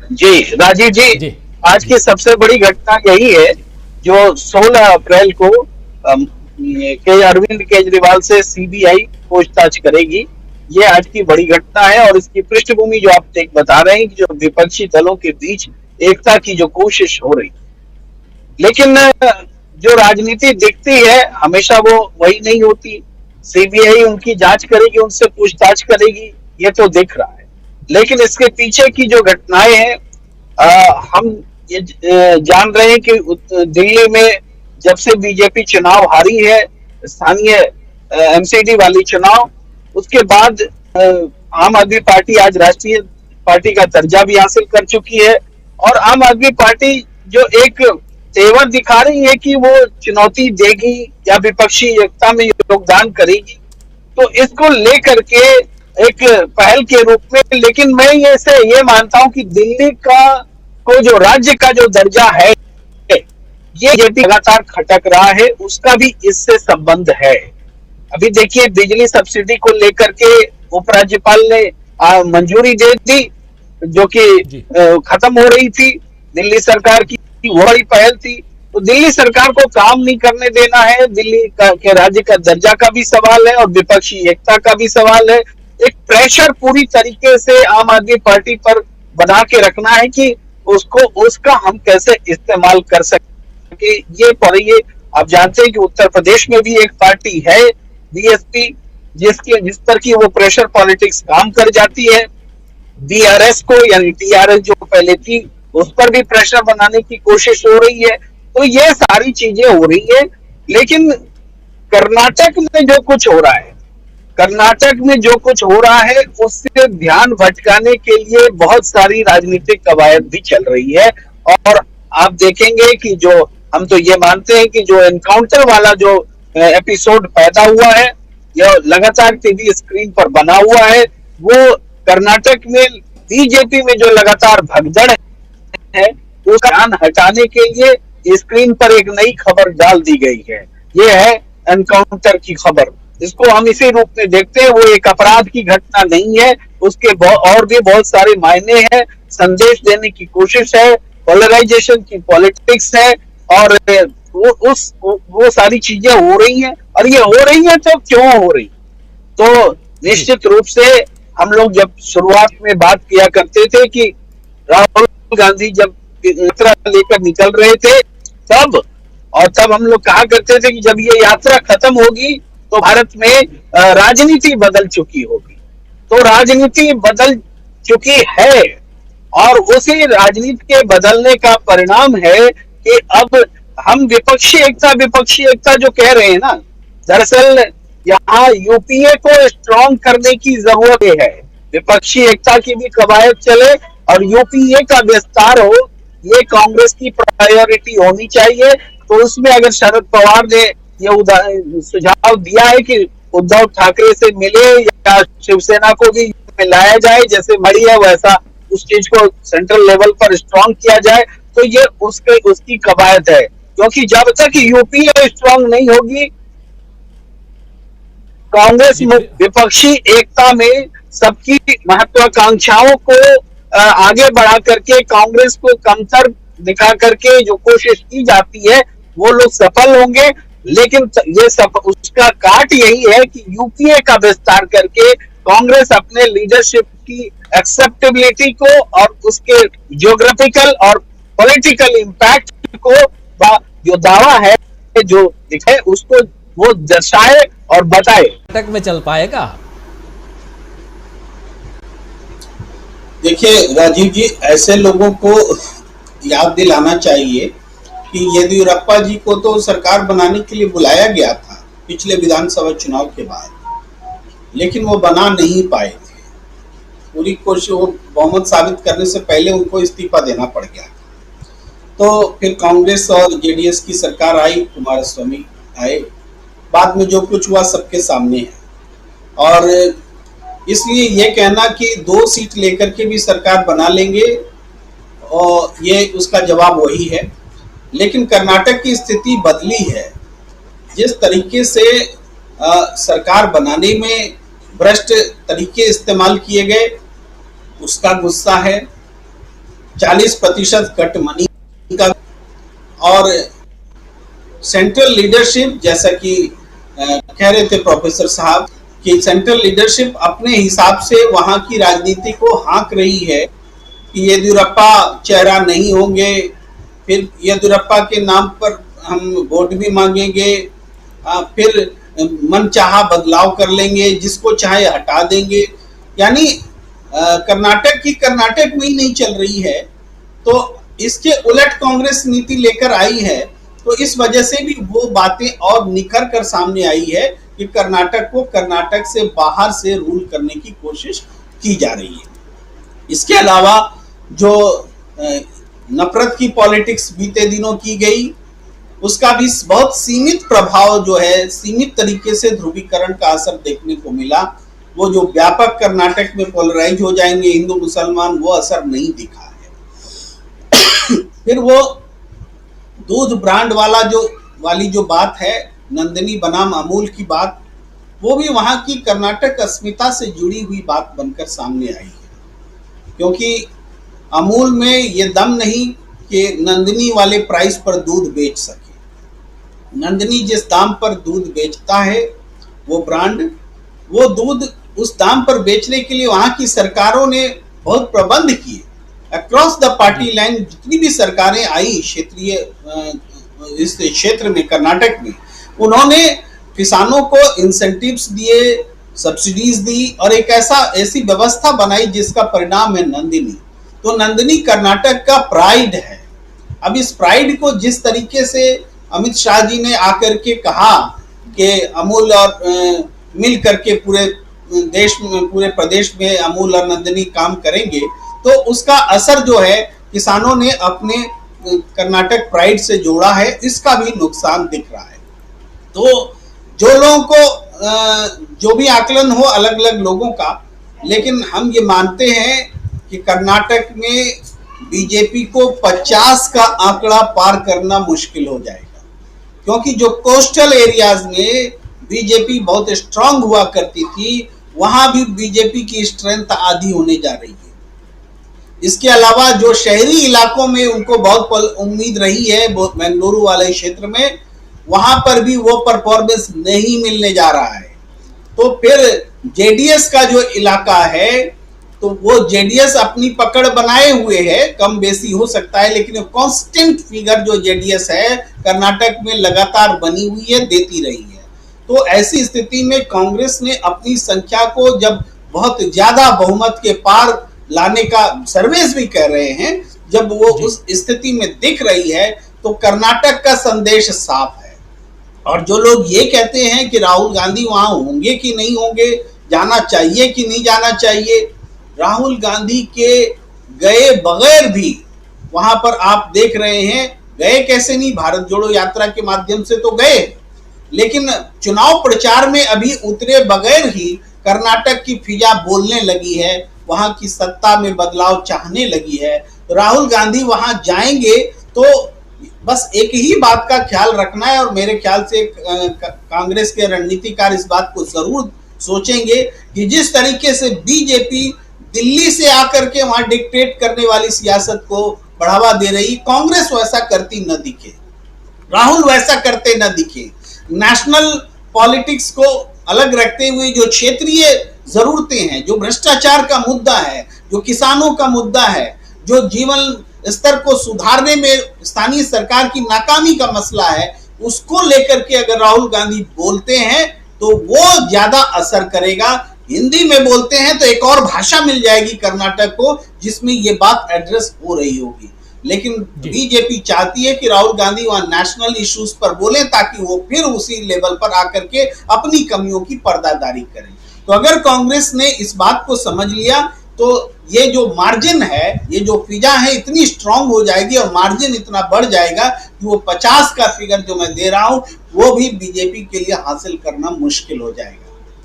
जी राजीव जी, जी। आज की सबसे बड़ी घटना यही है जो 16 अप्रैल को के अरविंद केजरीवाल से सीबीआई पूछताछ करेगी। ये आज की बड़ी घटना है और इसकी पृष्ठभूमि जो आप एक बता रहे हैं कि जो विपक्षी दलों के बीच एकता की जो कोशिश हो रही, लेकिन जो राजनीति दिखती है हमेशा वो वही नहीं होती। सीबीआई उनकी जांच करेगी, उनसे पूछताछ करेगी, ये तो दिख रहा है। लेकिन इसके पीछे की जो घटनाएं हैं, हम ये जान रहे हैं कि दिल्ली में जब से बीजेपी चुनाव हारी है, स्थानीय एमसीडी वाली चुनाव, उसके बाद आम आदमी पार्टी आज राष्ट्रीय पार्टी का दर्जा भी हासिल कर चुकी है। और आम आदमी पार्टी जो एक तेवर दिखा रही है कि वो चुनौती देगी या विपक्षी एकता में योगदान करेगी, तो इसको लेकर के एक पहल के रूप में, लेकिन मैं ये मानता हूं कि दिल्ली का को जो राज्य का जो दर्जा है, ये बीजेपी लगातार खटक रहा है, उसका भी इससे संबंध है। अभी देखिए बिजली सब्सिडी को लेकर के उपराज्यपाल ने मंजूरी दे दी, जो कि जी। खत्म हो रही थी। दिल्ली सरकार की वो बड़ी पहल थी। तो दिल्ली सरकार को काम नहीं करने देना है, के राज्य का दर्जा का भी सवाल है और विपक्षी एकता का भी सवाल है। एक प्रेशर पूरी तरीके से आम आदमी पार्टी पर बना के रखना है कि उसको उसका हम कैसे इस्तेमाल कर सके। ये आप जानते हैं कि उत्तर प्रदेश में भी एक पार्टी है बीएसपी, जिस पर की वो प्रेशर पॉलिटिक्स काम कर जाती है। बीआरएस को यानी टीआरएस जो पहले थी, उस पर भी प्रेशर बनाने की कोशिश हो रही है। तो ये सारी चीजें हो रही है। लेकिन कर्नाटक में जो कुछ हो रहा है, कर्नाटक में जो कुछ हो रहा है उससे ध्यान भटकाने के लिए बहुत सारी राजनीतिक कवायद भी चल रही है। और आप देखेंगे कि जो हम तो ये मानते हैं कि जो एनकाउंटर वाला जो एपिसोड पैदा हुआ है, यह लगातार टीवी स्क्रीन पर बना हुआ है, वो कर्नाटक में बीजेपी में जो लगातार भगदड़ है उसका ध्यान हटाने के लिए स्क्रीन पर एक नई खबर डाल दी गई है। ये है एनकाउंटर की खबर। इसको हम इसी रूप में देखते हैं, वो एक अपराध की घटना नहीं है, उसके और भी बहुत सारे मायने हैं। संदेश देने की कोशिश है, पोलराइजेशन की पॉलिटिक्स है, और वो सारी चीजें हो रही हैं। और ये हो रही है तो क्यों हो रही, तो जी। निश्चित रूप से हम लोग जब शुरुआत में बात किया करते थे कि राहुल गांधी जब यात्रा लेकर निकल रहे थे, तब हम लोग कहा करते थे कि जब ये यात्रा खत्म होगी तो भारत में राजनीति बदल चुकी होगी। तो राजनीति बदल चुकी है, और उसी राजनीति के बदलने का परिणाम है कि अब हम विपक्षी एकता जो कह रहे हैं ना, दरअसल यहाँ यूपीए को स्ट्रॉन्ग करने की जरूरत है। विपक्षी एकता की भी कवायद चले और यूपीए का विस्तार हो, ये कांग्रेस की प्रायोरिटी होनी चाहिए। तो उसमें अगर शरद पवार ने ये सुझाव दिया है कि उद्धव ठाकरे से मिले या शिवसेना को भी मिलाया जाए, जैसे मड़ी है वैसा उस चीज को सेंट्रल लेवल पर स्ट्रॉन्ग किया जाए, तो ये उसकी कवायद है। क्योंकि जब तक यूपीए स्ट्रॉन्ग नहीं होगी, कांग्रेस जी। विपक्षी एकता में सबकी महत्वाकांक्षाओं को आगे बढ़ा करके कांग्रेस को कमतर दिखा करके जो कोशिश की जाती है वो लोग सफल होंगे। लेकिन ये सब उसका काट यही है कि यूपीए का विस्तार करके कांग्रेस अपने लीडरशिप की एक्सेप्टेबिलिटी को और उसके जियोग्राफिकल और पॉलिटिकल इम्पैक्ट को जो दावा है जो दिखाए उसको वो दर्शाए और बताए। कर्नाटक में चल पाएगा? देखिए राजीव जी, ऐसे लोगों को याद दिलाना चाहिए कि येदियुरप्पा जी को तो सरकार बनाने के लिए बुलाया गया था पिछले विधानसभा चुनाव के बाद, लेकिन वो बना नहीं पाए थे। पूरी कोशिश वो बहुमत साबित करने से पहले उनको इस्तीफा देना पड़ गया। तो फिर कांग्रेस और जेडीएस की सरकार आई, कुमारस्वामी आए, बाद में जो कुछ हुआ सबके सामने है। और इसलिए ये कहना कि 2 सीट लेकर के भी सरकार बना लेंगे, और ये उसका जवाब वही है। लेकिन कर्नाटक की स्थिति बदली है। जिस तरीके से सरकार बनाने में भ्रष्ट तरीके इस्तेमाल किए गए, उसका गुस्सा है। 40% कट मनी का, और सेंट्रल लीडरशिप, जैसा कि कह रहे थे प्रोफेसर साहब कि सेंट्रल लीडरशिप अपने हिसाब से वहां की राजनीति को हाँक रही है कि येदियुरप्पा चेहरा नहीं होंगे, फिर येदियुरप्पा के नाम पर हम वोट भी मांगेंगे, फिर मनचाहा बदलाव कर लेंगे, जिसको चाहे हटा देंगे। यानी कर्नाटक की कर्नाटक में ही नहीं चल रही है, तो इसके उलट कांग्रेस नीति लेकर आई है। तो इस वजह से भी वो बातें और निखर कर सामने आई है कि कर्नाटक को कर्नाटक से बाहर से रूल करने की कोशिश की जा रही है। इसके अलावा जो नफरत की पॉलिटिक्स बीते दिनों की गई, उसका भी बहुत सीमित प्रभाव जो है, सीमित तरीके से ध्रुवीकरण का असर देखने को मिला। वो जो व्यापक कर्नाटक में पोलराइज हो जाएंगे हिंदू मुसलमान, वो असर नहीं दिखा है। फिर वो दूध ब्रांड वाली जो बात है, नंदिनी बनाम अमूल की बात, वो भी वहां की कर्नाटक अस्मिता से जुड़ी हुई बात बनकर सामने आई है। क्योंकि अमूल में ये दम नहीं कि नंदिनी वाले प्राइस पर दूध बेच सके। नंदिनी जिस दाम पर दूध बेचता है, वो ब्रांड, वो दूध उस दाम पर बेचने के लिए वहां की सरकारों ने बहुत प्रबंध किए। अक्रॉस द पार्टी लाइन जितनी भी सरकारें आई क्षेत्रीय इस क्षेत्र में, कर्नाटक में, उन्होंने किसानों को इंसेंटिव्स दिए, सब्सिडीज दी और एक ऐसी व्यवस्था बनाई जिसका परिणाम है नंदिनी। तो नंदिनी कर्नाटक का प्राइड है। अब इस प्राइड को जिस तरीके से अमित शाह जी ने आकर के कहा कि अमूल और मिल करके पूरे देश में, पूरे प्रदेश में अमूल और नंदिनी काम करेंगे, तो उसका असर जो है किसानों ने अपने कर्नाटक प्राइड से जोड़ा है, इसका भी नुकसान दिख रहा है। तो जो लोगों को जो भी आकलन हो अलग अलग लोगों का, लेकिन हम ये मानते हैं कि कर्नाटक में बीजेपी को 50 का आंकड़ा पार करना मुश्किल हो जाएगा। क्योंकि जो कोस्टल एरियाज में बीजेपी बहुत स्ट्रांग हुआ करती थी, वहां भी बीजेपी की स्ट्रेंथ आधी होने जा रही है। इसके अलावा जो शहरी इलाकों में उनको बहुत उम्मीद रही है, बेंगलुरु वाले क्षेत्र में, वहां पर भी वो परफॉर्मेंस नहीं मिलने जा रहा है। तो फिर जेडीएस का जो इलाका है, तो वो जेडीएस अपनी पकड़ बनाए हुए है, कम बेसी हो सकता है, लेकिन कांस्टेंट फिगर जो जेडीएस है कर्नाटक में लगातार बनी हुई है, देती रही है। तो ऐसी स्थिति में कांग्रेस ने अपनी संख्या को जब बहुत ज्यादा बहुमत के पार लाने का सर्वेस भी कह रहे हैं, जब वो उस स्थिति में दिख रही है, तो कर्नाटक का संदेश साफ है। और जो लोग ये कहते हैं कि राहुल गांधी वहां होंगे कि नहीं होंगे, जाना चाहिए कि नहीं जाना चाहिए, राहुल गांधी के गए बगैर भी वहां पर आप देख रहे हैं, गए कैसे नहीं, भारत जोड़ो यात्रा के माध्यम से तो गए, लेकिन चुनाव प्रचार में अभी उतरे बगैर ही कर्नाटक की फिजा बोलने लगी है, वहां की सत्ता में बदलाव चाहने लगी है। तो राहुल गांधी वहां जाएंगे तो बस एक ही बात का ख्याल रखना है, और मेरे ख्याल से कांग्रेस के रणनीतिकार इस बात को जरूर सोचेंगे कि जिस तरीके से बीजेपी दिल्ली से आकर के वहां डिक्टेट करने वाली सियासत को बढ़ावा दे रही, कांग्रेस वैसा करती न दिखे, राहुल वैसा करते न दिखे। नेशनल पॉलिटिक्स को अलग रखते हुए जो क्षेत्रीय जरूरतें हैं, जो भ्रष्टाचार का मुद्दा है, जो किसानों का मुद्दा है, जो जीवन स्तर को सुधारने में स्थानीय सरकार की नाकामी का मसला है, उसको लेकर के अगर राहुल गांधी बोलते हैं तो वो ज्यादा असर करेगा। हिंदी में बोलते हैं तो एक और भाषा मिल जाएगी कर्नाटक को जिसमें ये बात एड्रेस हो रही होगी। लेकिन बीजेपी चाहती है कि राहुल गांधी वहां नेशनल इश्यूज पर बोले, ताकि वो फिर उसी लेवल पर आकर के अपनी कमियों की पर्दादारी करें। तो अगर कांग्रेस ने इस बात को समझ लिया तो ये जो मार्जिन है, ये जो फिजा है, इतनी स्ट्रांग हो जाएगी और मार्जिन इतना बढ़ जाएगा कि वो 50 का फिगर जो मैं दे रहा हूं वो भी बीजेपी के लिए हासिल करना मुश्किल हो जाएगा।